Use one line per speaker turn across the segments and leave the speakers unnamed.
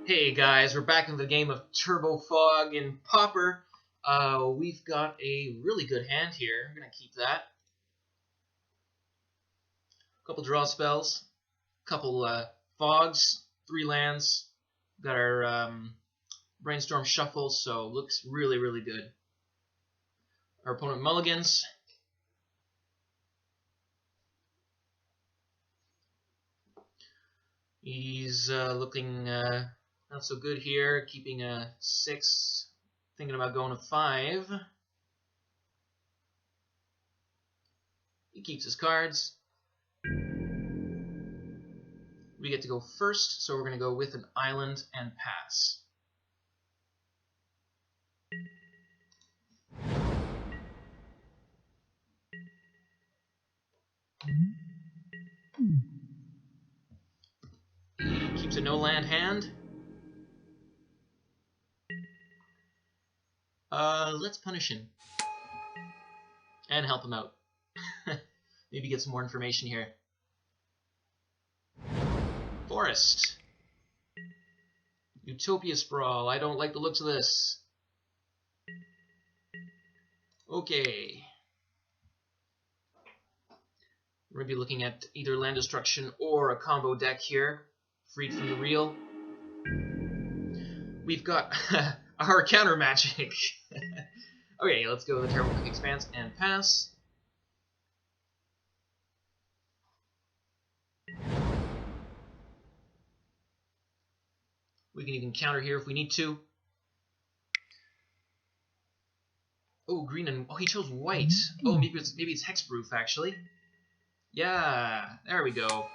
Hey guys, we're back in the game of Turbo Fog and Pauper. We've got a really good hand here. I'm gonna keep that. Couple draw spells, couple fogs, 3 lands. Got our brainstorm shuffle, so looks really good. Our opponent mulligans. He's looking not so good here, keeping a 6, thinking about going to 5. He keeps his cards. We get to go first, so we're going to go with an island and pass. He keeps a no-land hand. Let's punish him. And help him out. Maybe get some more information here. Forest. Utopia Sprawl. I don't like the looks of this. Okay. We're going to be looking at either land destruction or a combo deck here. Freed from the reel. We've got our counter magic. Okay, let's go with the Terrible Quick Expanse and pass. We can even counter here if we need to. Oh, green and... Oh, he chose white. Oh, maybe it's Hexproof, actually. Yeah, there we go.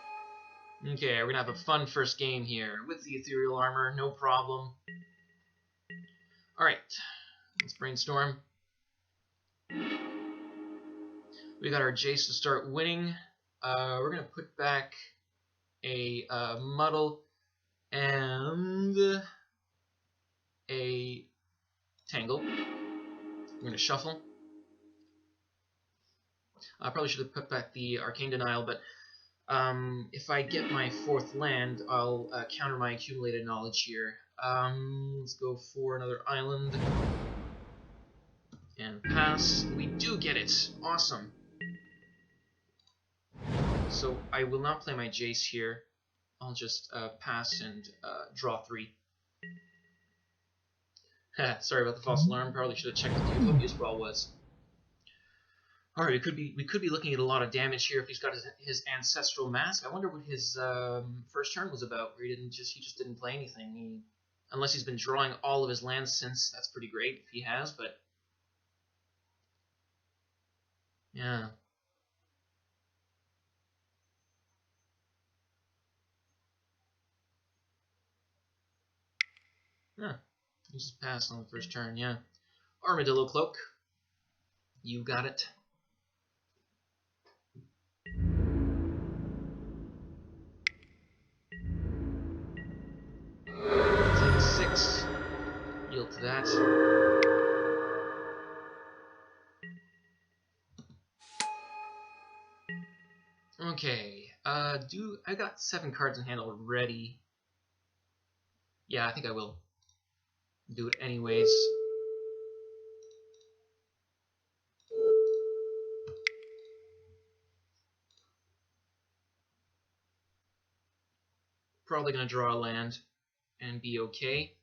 Okay, we're gonna have a fun first game here with the Ethereal Armor, no problem. Alright, let's brainstorm. We got our Jace to start winning. We're gonna put back a Muddle and a Tangle. We're gonna shuffle. I probably should have put back the Arcane Denial, but if I get my 4th land, I'll counter my accumulated knowledge here. Let's go for another island. And pass. We do get it. Awesome. So I will not play my Jace here. I'll just pass and draw 3. Sorry about the false alarm. Probably should have checked what the Utopia Sprawl was. Alright, we could be looking at a lot of damage here if he's got his Ancestral Mask. I wonder what his first turn was about, where he just didn't play anything. Unless he's been drawing all of his lands since. That's pretty great if he has, but yeah. Huh. He just passed on the first turn, yeah. Armadillo Cloak. You got it. Take 6. Yield to that. Okay. I got 7 cards in hand already. Yeah, I think I will do it anyways. Probably gonna draw a land and be okay.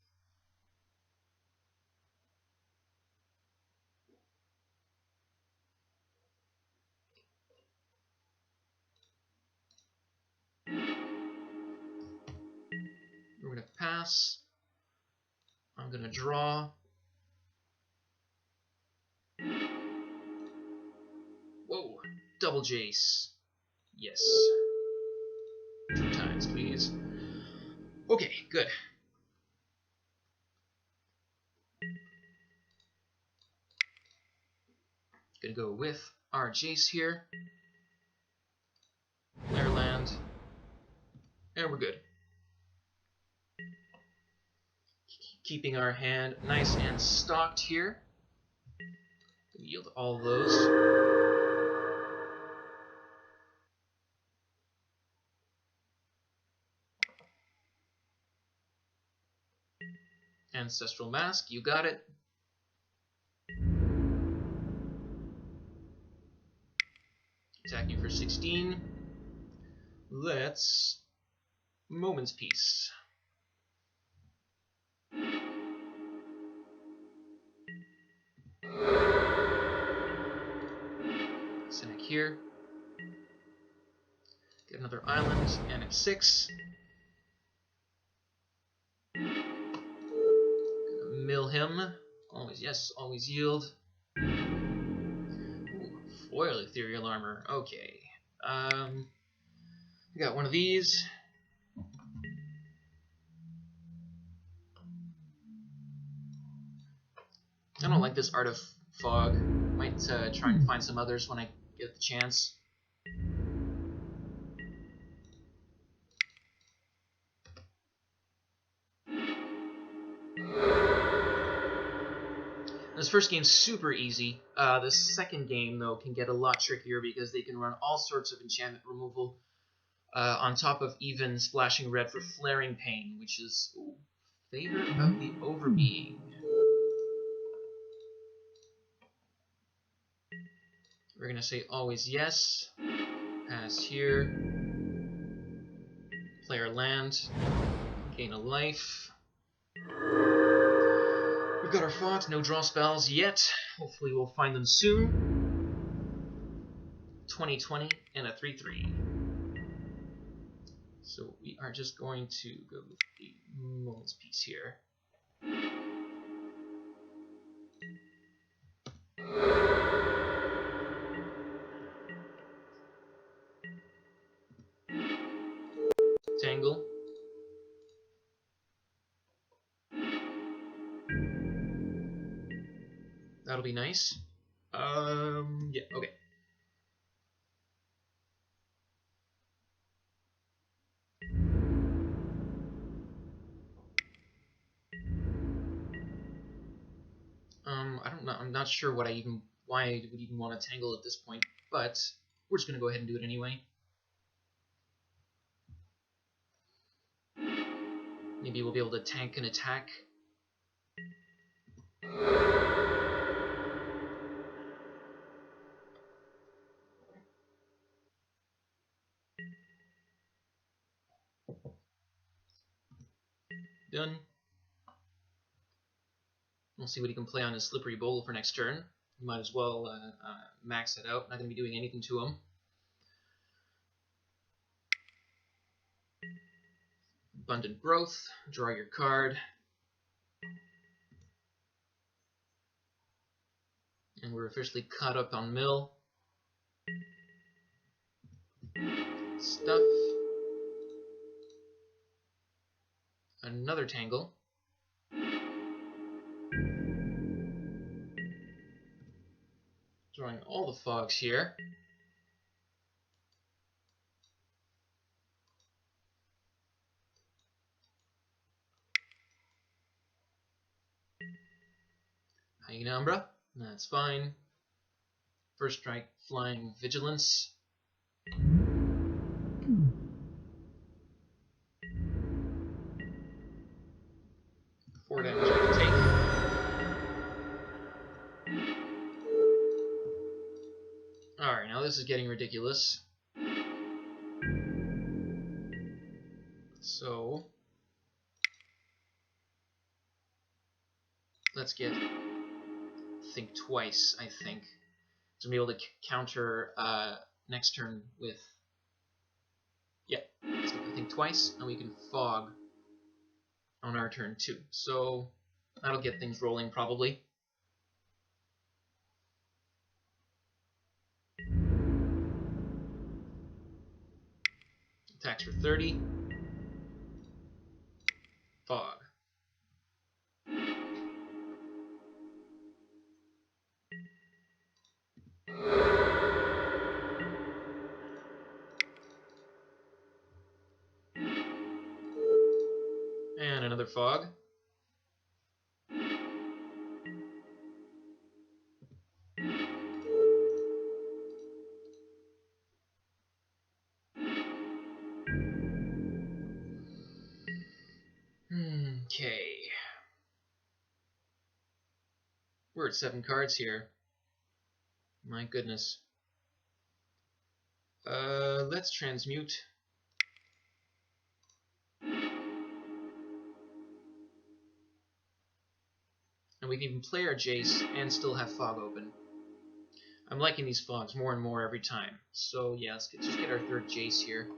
We're gonna pass. I'm gonna draw. Whoa, double Jace. Yes. 2 times, please. Okay, good. Gonna go with our Jace here. Flare land. And we're good. Keeping our hand nice and stocked here. Yield all those. Ancestral Mask, you got it. Attacking for 16. Let's Moment's Peace. Cynic here. Get another island, and at 6. Mill him. Always yes, always yield. Ooh, foil ethereal armor. Okay. We got one of these. I don't like this Art of Fog. Might try and find some others when I get the chance. This first game's super easy. The second game, though, can get a lot trickier because they can run all sorts of enchantment removal on top of even splashing red for Flaring Pain, which is Favor of the Overbeing. We're going to say always yes. Pass here. Play our land. Gain a life. We've got our Fox, no draw spells yet. Hopefully we'll find them soon. 20/20 and a 3/3. So we are just going to go with the Moment's Peace here. Tangle. That'll be nice. Yeah, okay. I don't know. I'm not sure why I would even want to tangle at this point, but we're just gonna go ahead and do it anyway. Maybe we'll be able to tank an attack. Done. We'll see what he can play on his Slippery Bowl for next turn. Might as well max it out. Not going to be doing anything to him. Abundant Growth. Draw your card. And we're officially caught up on mill. Stuff. Another Tangle. Drawing all the fogs here. Umbra. That's fine. First strike, Flying Vigilance. Four damage I can take. Alright, now this is getting ridiculous. So let's get Think Twice, I think. To be able to counter next turn with... Yeah, let's get Think Twice, and we can Fog on our turn too. So that'll get things rolling probably. Attacks for 30. Fog. And another Fog. Okay. We're at 7 cards here. My goodness. Let's transmute. And we can even play our Jace and still have Fog open. I'm liking these Fogs more and more every time. So yeah, let's just get our 3rd Jace here.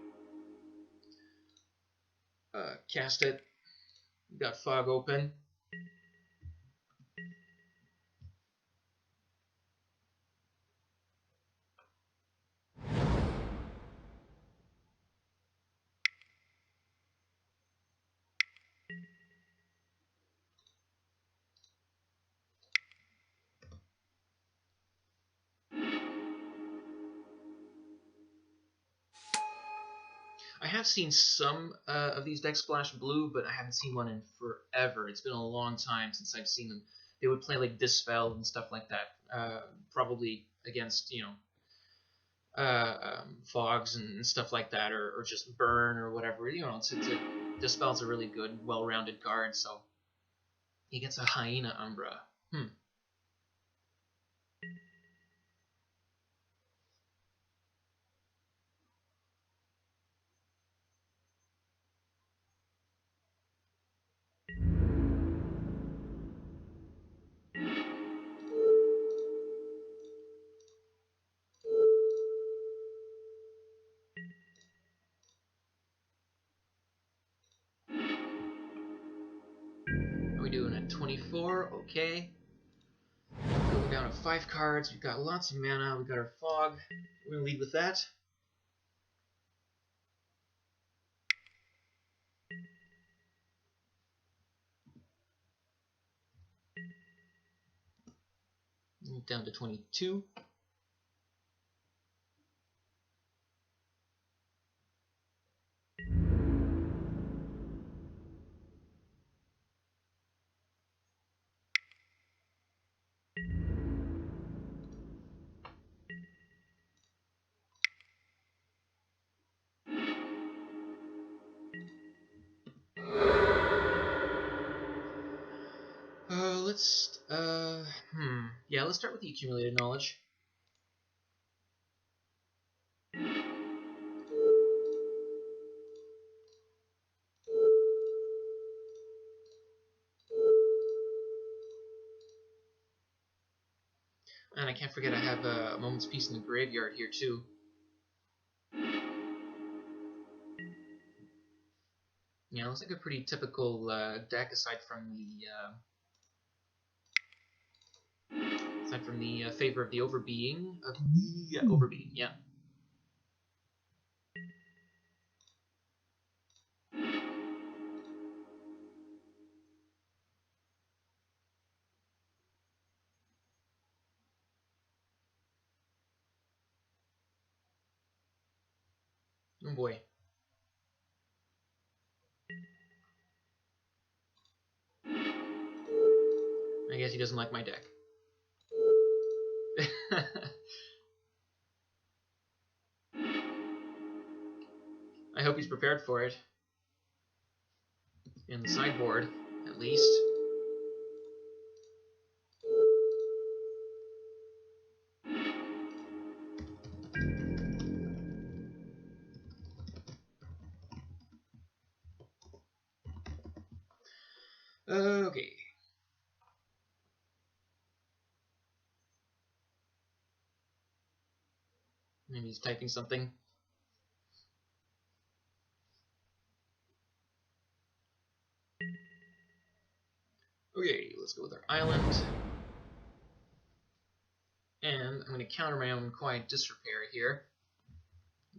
Cast it. We've got Fog open. I have seen some of these decks splash blue, but I haven't seen one in forever. It's been a long time since I've seen them. They would play like Dispel and stuff like that, probably against, you know, Fogs and stuff like that, or just Burn or whatever. You know, Dispel's a really good, well-rounded card, so he gets a Hyena Umbra. Are we doing a 24? Okay. Going down to 5 cards. We've got lots of mana. We've got our Fog. We're going to lead with that. Down to 22. Yeah, let's start with the accumulated knowledge. And I can't forget I have a Moment's Peace in the graveyard here too. Yeah, looks like a pretty typical deck aside from the favor of the Overbeing. Overbeing, yeah. Oh boy. I guess he doesn't like my deck. I hope he's prepared for it. In the sideboard, at least. Okay. Maybe he's typing something. Okay, let's go with our island. And I'm going to counter my own Quiet Disrepair here.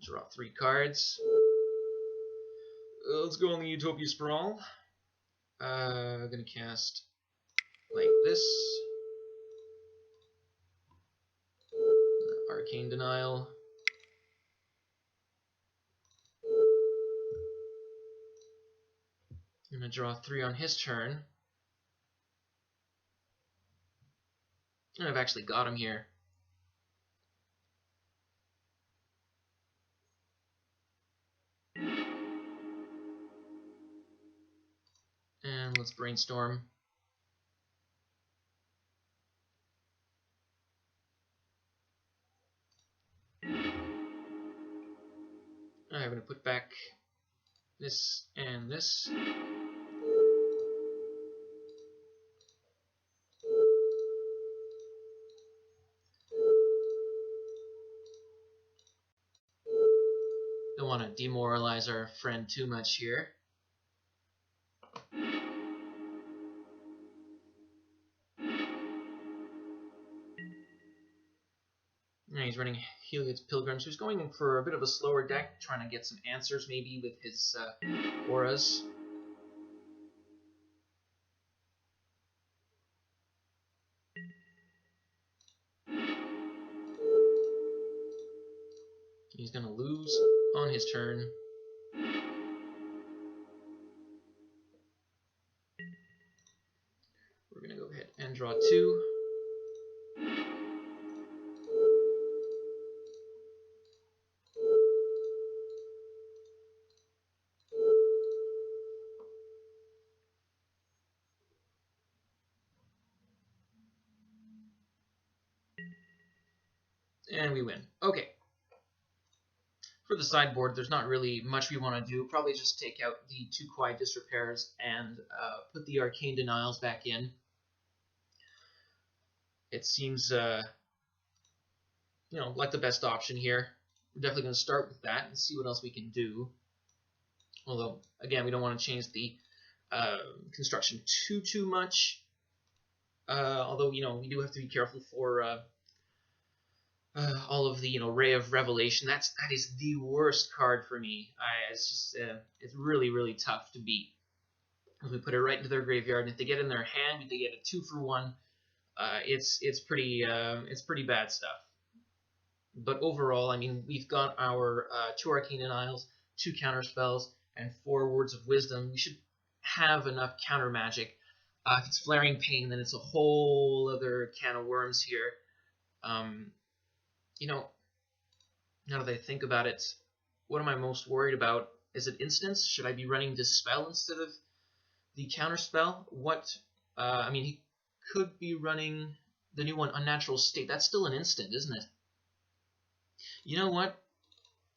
Draw 3 cards. Let's go on the Utopia Sprawl. I'm going to cast like this. Arcane Denial. I'm going to draw 3 on his turn. And I've actually got him here. Let's brainstorm. I'm going to put back this and this. Don't want to demoralize our friend too much here. And he's running Heliod's Pilgrim, so he's going for a bit of a slower deck, trying to get some answers maybe with his auras. He's going to lose on his turn. We're going to go ahead and draw 2. And we win. Okay. For the sideboard, there's not really much we want to do. Probably just take out the 2 Quiet Disrepairs and put the Arcane Denials back in. It seems, like the best option here. We're definitely going to start with that and see what else we can do. Although, again, we don't want to change the construction too much. Although, we do have to be careful for all of the, Ray of Revelation. That is the worst card for me. It's really tough to beat. Because we put it right into their graveyard, and if they get in their hand, they get a 2-for-1. It's pretty bad stuff. But overall, I mean, we've got our 2 Arcane Denials, 2 counter spells, and 4 Words of Wisdom. We should have enough counter magic. If it's Flaring Pain, then it's a whole other can of worms here. Now that I think about it, what am I most worried about? Is it instants? Should I be running Dispel instead of the counterspell? He could be running the new one, Unnatural State. That's still an instant, isn't it? You know what?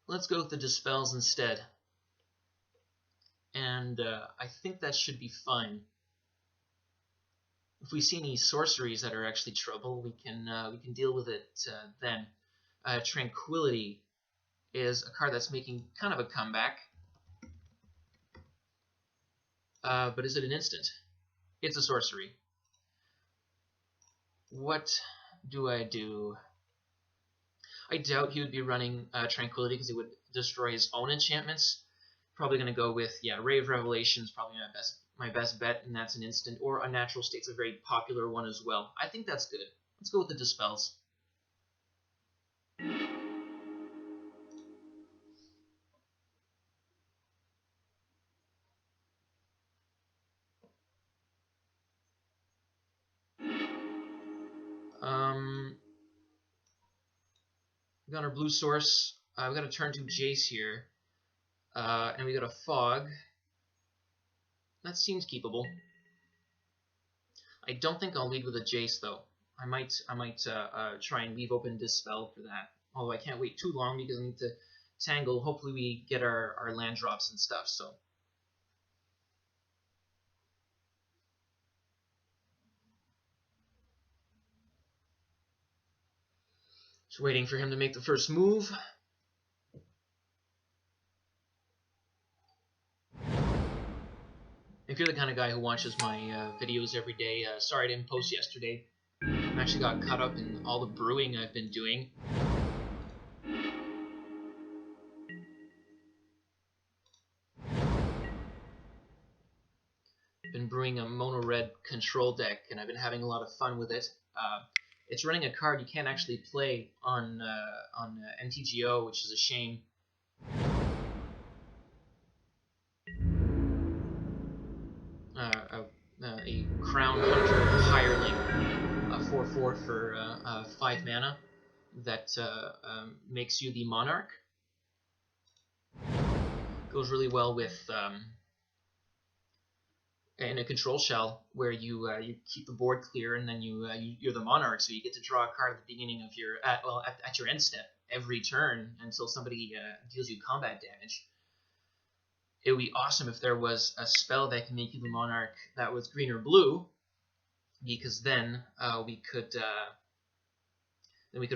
Let's go with the Dispels instead. And I think that should be fine. If we see any sorceries that are actually trouble, we can deal with it then. Tranquility is a card that's making kind of a comeback. But is it an instant? It's a sorcery. What do I do? I doubt he would be running Tranquility because he would destroy his own enchantments. Probably going to go with, Ray of Revelation is probably my best bet, and that's an instant. Or Unnatural State's a very popular one as well. I think that's good. Let's go with the Dispels. We got our blue source. We got a turn 2 Jace here. And we got a Fog. That seems keepable. I don't think I'll lead with a Jace though. I might try and leave open Dispel for that. Although I can't wait too long because I need to tangle. Hopefully we get our land drops and stuff. So. Just waiting for him to make the first move. If you're the kind of guy who watches my videos every day, sorry I didn't post yesterday. I actually got caught up in all the brewing I've been doing. I've been brewing a mono red control deck, and I've been having a lot of fun with it. It's running a card you can't actually play on NTGO, which is a shame. A Crown Hunter Hireling, a 4/4 for 5 mana that makes you the Monarch. Goes really well with in a control shell where you keep the board clear, and then you're the monarch, so you get to draw a card at the beginning of your at your end step every turn until somebody deals you combat damage. It would be awesome if there was a spell that can make you the monarch that was green or blue, because then we could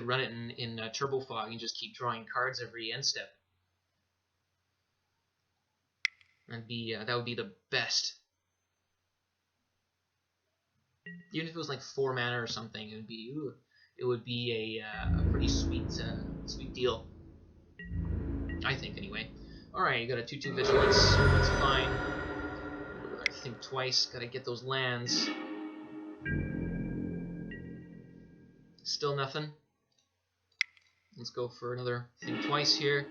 run it in Turbo Fog and just keep drawing cards every end step. And that would be the best. Even if it was like 4 mana or something, it would be a pretty sweet deal. I think, anyway. Alright, you got a 2/2 vigilance. That's fine. I think twice. Gotta get those lands. Still nothing. Let's go for another think twice here.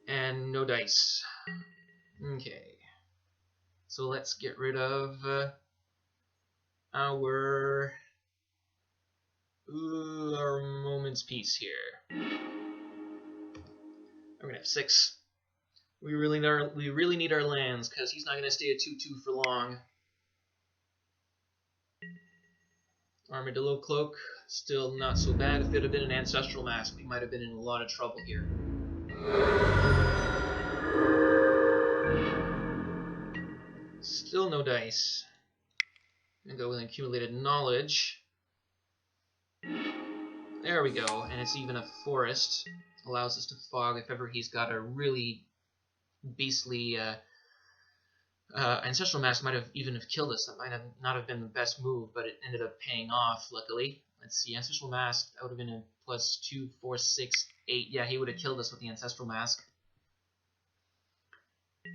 And no dice. Okay. So let's get rid of our moment's peace here. We're gonna have 6. We really need our lands, because he's not gonna stay at 2/2 for long. Armadillo Cloak, still not so bad. If it had been an Ancestral Mask, we might have been in a lot of trouble here. Still no dice. I'm gonna go with Accumulated Knowledge. There we go, and it's even a forest. Allows us to fog if ever he's got a really beastly Ancestral Mask might have killed us. That might not have been the best move, but it ended up paying off, luckily. Let's see, Ancestral Mask, that would have been a +2, 4, 6, 8. Yeah, he would have killed us with the Ancestral Mask.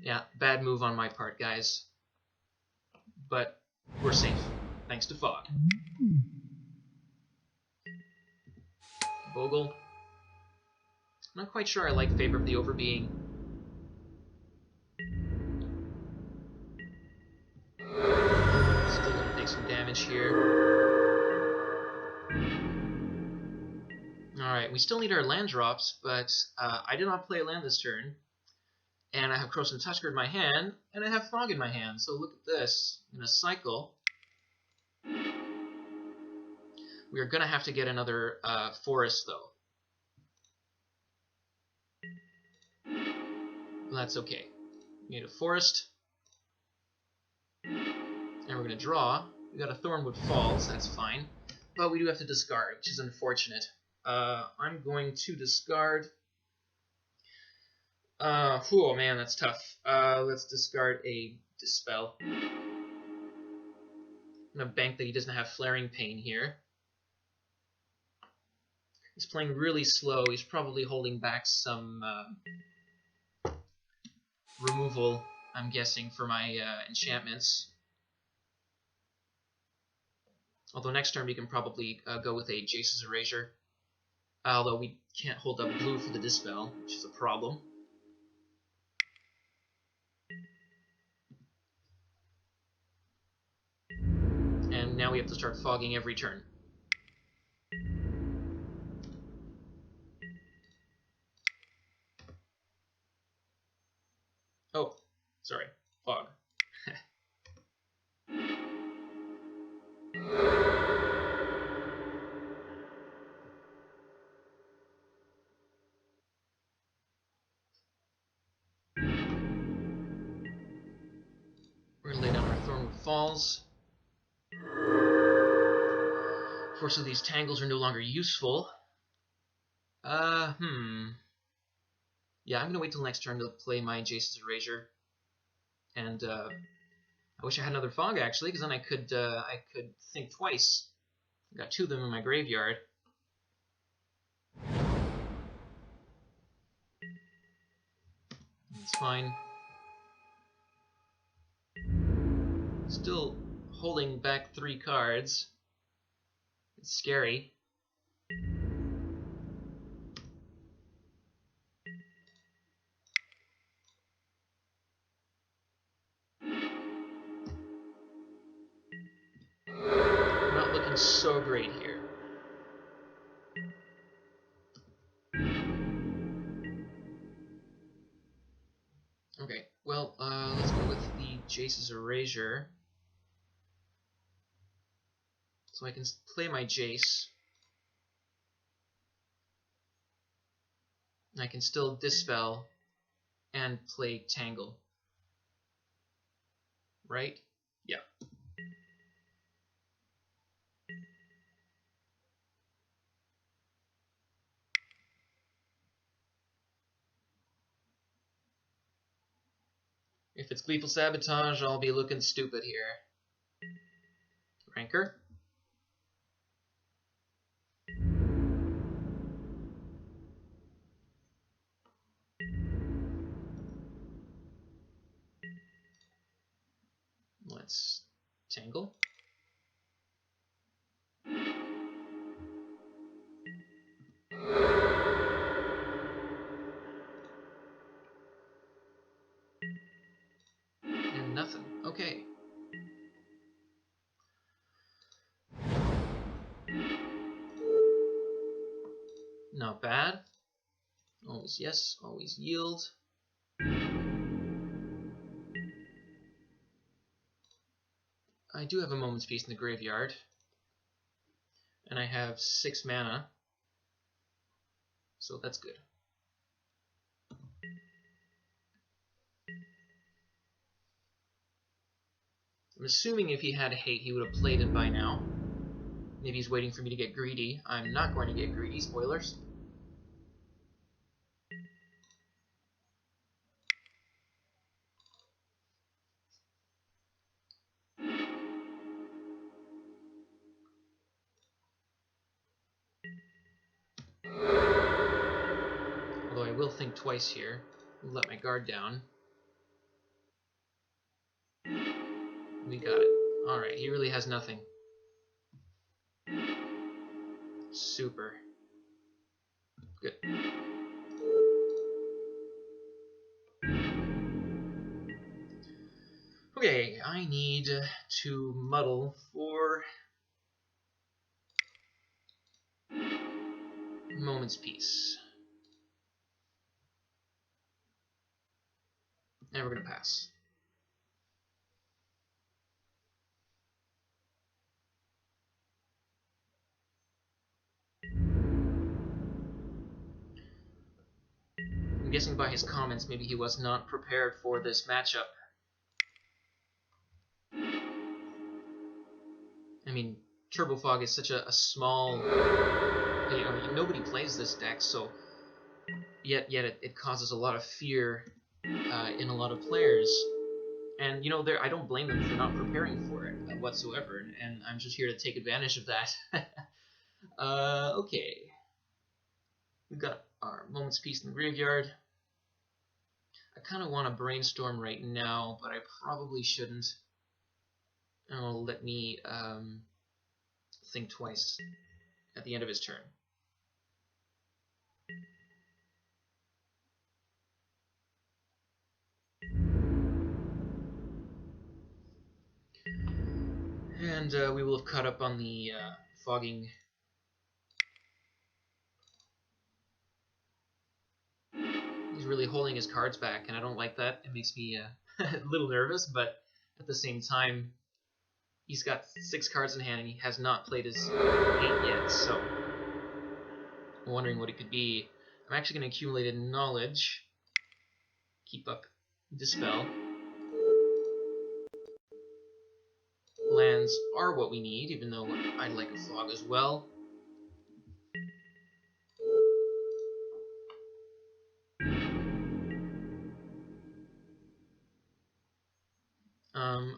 Yeah, bad move on my part, guys. But we're safe, thanks to Fog. Bogle. I'm not quite sure I like Favor of the Overbeing. Still gonna take some damage here. Alright, we still need our land drops, but I did not play a land this turn. And I have Corrosive Tusker in my hand, and I have Fog in my hand. So look at this. In a cycle, we are going to have to get another forest, though. Well, that's okay. We need a forest. And we're going to draw. We got a Thornwood Falls, that's fine. But we do have to discard, which is unfortunate. I'm going to discard... oh man, that's tough. Let's discard a Dispel. I'm gonna bank that he doesn't have Flaring Pain here. He's playing really slow. He's probably holding back some removal, I'm guessing, for my enchantments. Although next turn we can probably go with a Jace's Erasure. Although we can't hold up blue for the Dispel, which is a problem. And now we have to start fogging every turn. Oh, sorry, fog. We're gonna lay down our Thornwood Falls. Unfortunately, these tangles are no longer useful. Yeah, I'm gonna wait till next turn to play my Jace's Erasure. And I wish I had another fog actually, because then I could think twice. I got 2 of them in my graveyard. It's fine. Still holding back 3 cards. It's scary. Not looking so great here. Okay, well, let's go with the Jace's Erasure. So I can play my Jace. I can still Dispel and play Tangle. Right? Yeah. If it's Gleeful Sabotage, I'll be looking stupid here. Rancor. Let's Tangle. And nothing. Okay. Not bad. Always yes, always yield. I do have a Moment's Peace in the graveyard. And I have 6 mana. So that's good. I'm assuming if he had hate, he would have played it by now. Maybe he's waiting for me to get greedy. I'm not going to get greedy, spoilers. Although I will think twice here. Let my guard down. We got it. Alright, he really has nothing. Super. Good. Okay, I need to muddle for Moment's Peace. And we're going to pass. I'm guessing by his comments, maybe he was not prepared for this matchup. I mean, Turbo Fog is such a small... You know, nobody plays this deck, so... Yet it causes a lot of fear in a lot of players. And, you know, I don't blame them for not preparing for it whatsoever, and I'm just here to take advantage of that. Okay. We've got our Moment's Peace in the graveyard. I kind of want to brainstorm right now, but I probably shouldn't. Oh, let me think twice at the end of his turn. And we will have caught up on the fogging. He's really holding his cards back, and I don't like that. It makes me a little nervous, but at the same time, he's got 6 cards in hand, and he has not played his 8 yet, so I'm wondering what it could be. I'm actually going to accumulate knowledge. Keep up Dispel. Lands are what we need, even though I'd like a fog as well.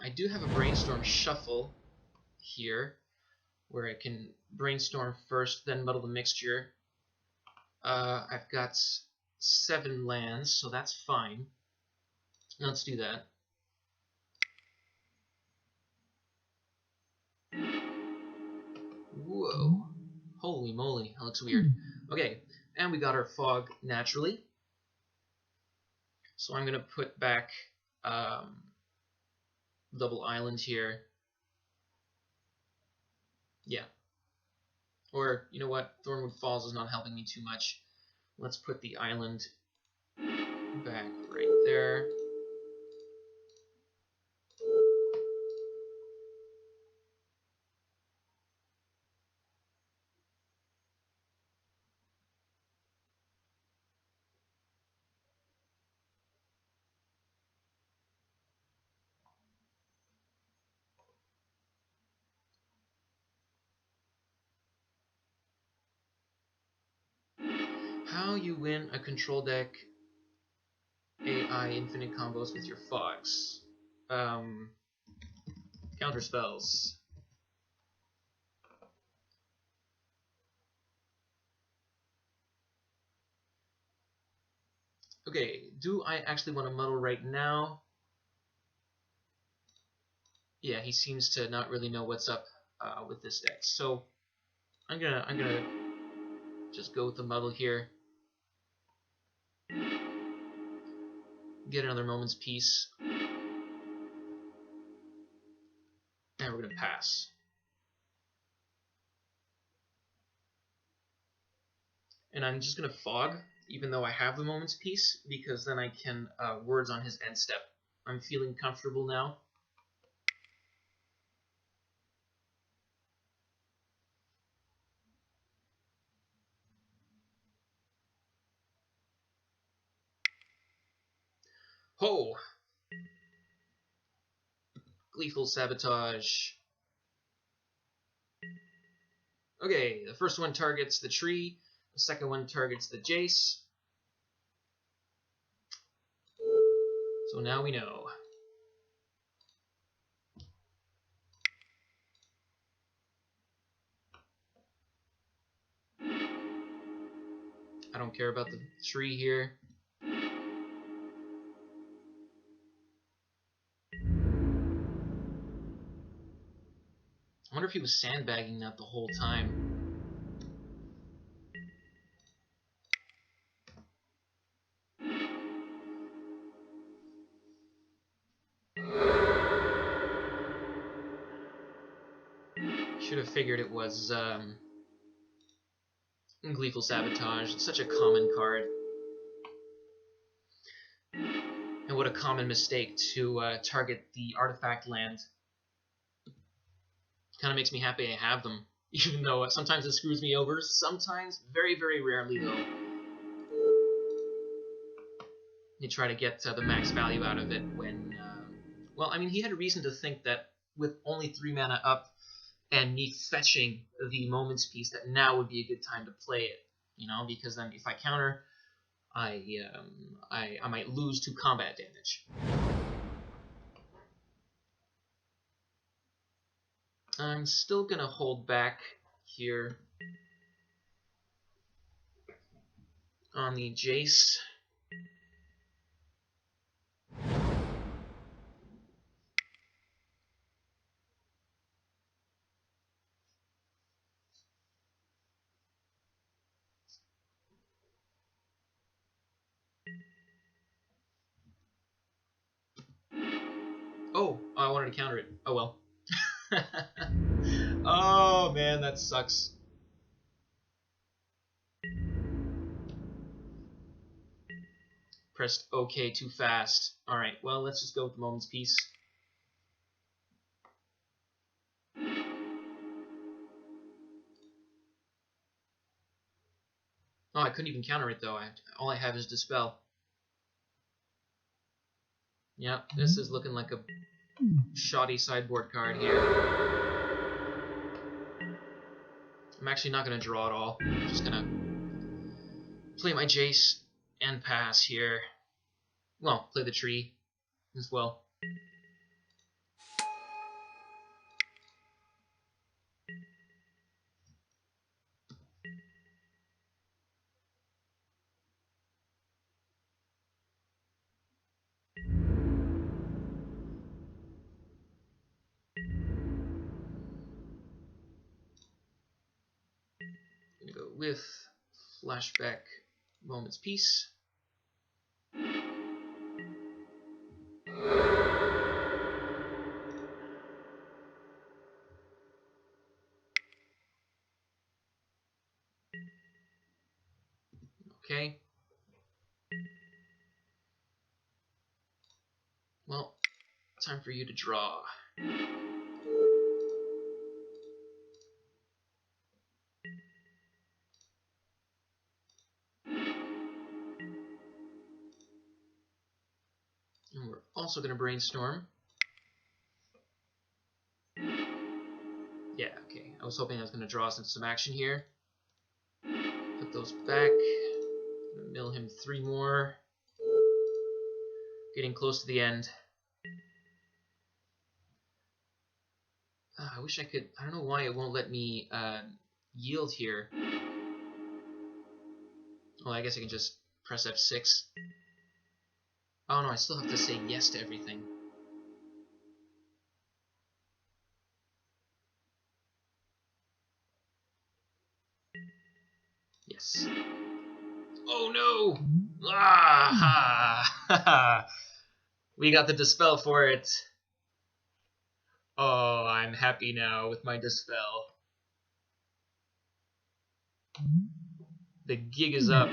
I do have a Brainstorm Shuffle here, where I can brainstorm first, then muddle the mixture. I've got 7 lands, so that's fine. Let's do that. Whoa. Holy moly, that looks weird. Okay, and we got our fog naturally. So I'm going to put back double island here. Yeah. Or, you know what, Thornwood Falls is not helping me too much. Let's put the island back right there. how you win a control deck AI infinite combos with your Fox. Counter spells. Okay, do I actually want to muddle right now? Yeah, he seems to not really know what's up with this deck. So I'm gonna just go with the muddle here. Get another moment's peace. And we're gonna pass. And I'm just gonna fog, even though I have the moment's peace, because then I can words on his end step. I'm feeling comfortable now. Ho! Gleeful Sabotage. Okay, the first one targets the tree, the second one targets the Jace. So now we know. I don't care about the tree here. I wonder if he was sandbagging that the whole time. Should have figured it was Gleeful Sabotage. It's such a common card. And what a common mistake to target the artifact land. Kind of makes me happy I have them. Even though sometimes it screws me over. Sometimes, very, very rarely though, you try to get the max value out of it when... well, I mean, he had a reason to think that with only 3 mana up and me fetching the Moment's Peace, that now would be a good time to play it. You know, because then if I counter, I might lose to combat damage. I'm still going to hold back here on the Jace. Oh, I wanted to counter it. Oh well. Oh man, that sucks. Pressed OK too fast. Alright, well, let's just go with the Moment's Peace. Oh, I couldn't even counter it though. All I have is Dispel. Yep, this is looking like a shoddy sideboard card here. I'm actually not going to draw at all. I'm just going to play my Jace and pass here. Well, play the tree as well. Gonna go with Flashback Moment's Peace. Okay. Well, time for you to draw. And we're also going to brainstorm. Yeah, okay. I was hoping I was going to draw some action here. Put those back. Mill him 3 more. Getting close to the end. I wish I could... I don't know why it won't let me yield here. Well, I guess I can just press F6. Oh no, I still have to say yes to everything. Yes. Oh no! Ah! We got the dispel for it. Oh, I'm happy now with my dispel. The gig is up.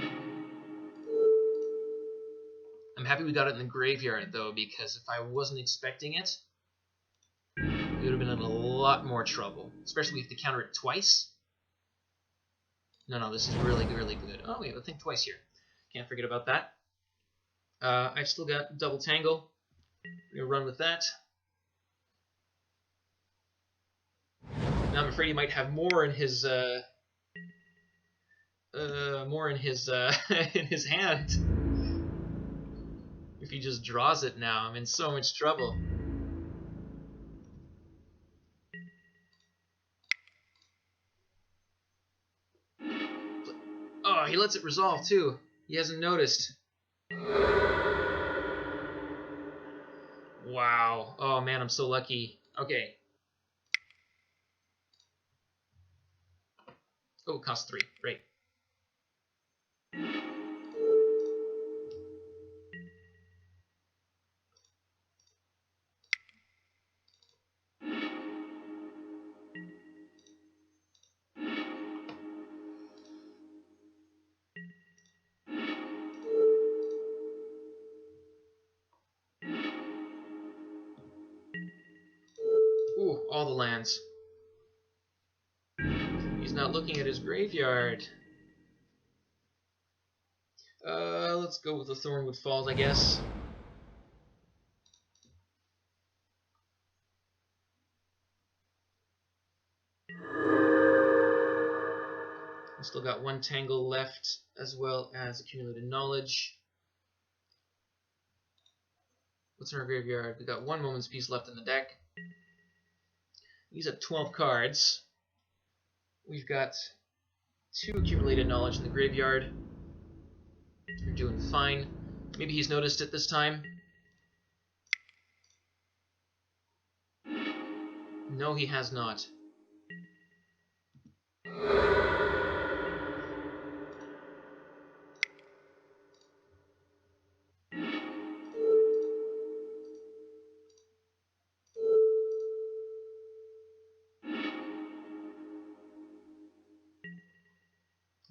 I'm happy we got it in the graveyard, though, because if I wasn't expecting it, we would have been in a lot more trouble. Especially if we have to counter it twice. No, this is really, really good. Oh, we have a thing twice here. Can't forget about that. I've still got double tangle. I'm gonna run with that. Now I'm afraid he might have more in his in his hand. If he just draws it now, I'm in so much trouble. Oh, he lets it resolve too. He hasn't noticed. Wow. Oh man, I'm so lucky. Okay. Oh, it costs 3. Great. Ooh, all the lands. He's not looking at his graveyard. Let's go with the Thornwood Falls, I guess. We still got 1 Tangle left, as well as Accumulated Knowledge. What's in our graveyard? We got 1 Moment's Peace left in the deck. These have 12 cards. We've got 2 Accumulated Knowledge in the graveyard. We're doing fine. Maybe he's noticed it this time. No, he has not.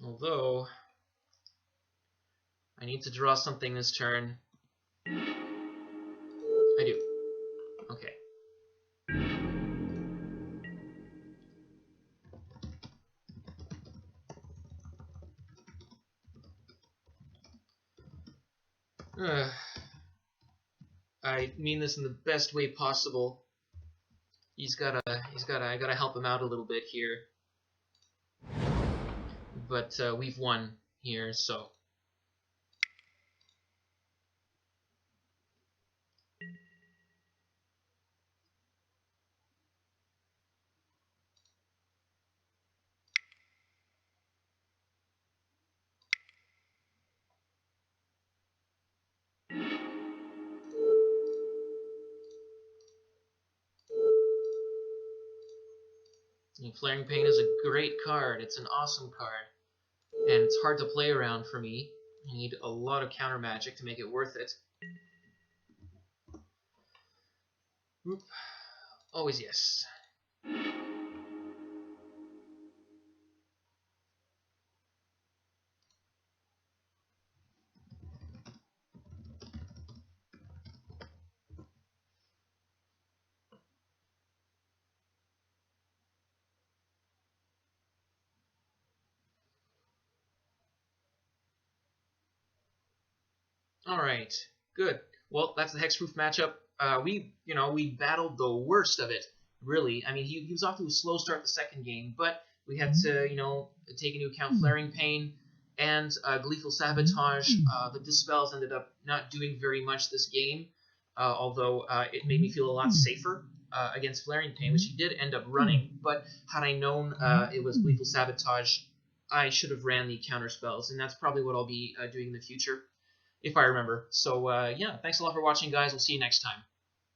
Although, I need to draw something this turn. I do. Okay. I mean this in the best way possible. I gotta help him out a little bit here. But we've won here, so. And Flaring Pain is a great card. It's an awesome card. And it's hard to play around for me. I need a lot of counter magic to make it worth it. Oop. Always yes. All right, good. Well, that's the Hexproof matchup. We battled the worst of it, really. I mean, he was off to a slow start the second game, but we had to, take into account Flaring Pain, and Gleeful Sabotage. The Dispels ended up not doing very much this game, although it made me feel a lot safer against Flaring Pain, which he did end up running. But had I known it was Gleeful Sabotage, I should have ran the counter spells, and that's probably what I'll be doing in the future, if I remember. So yeah, thanks a lot for watching, guys. We'll see you next time.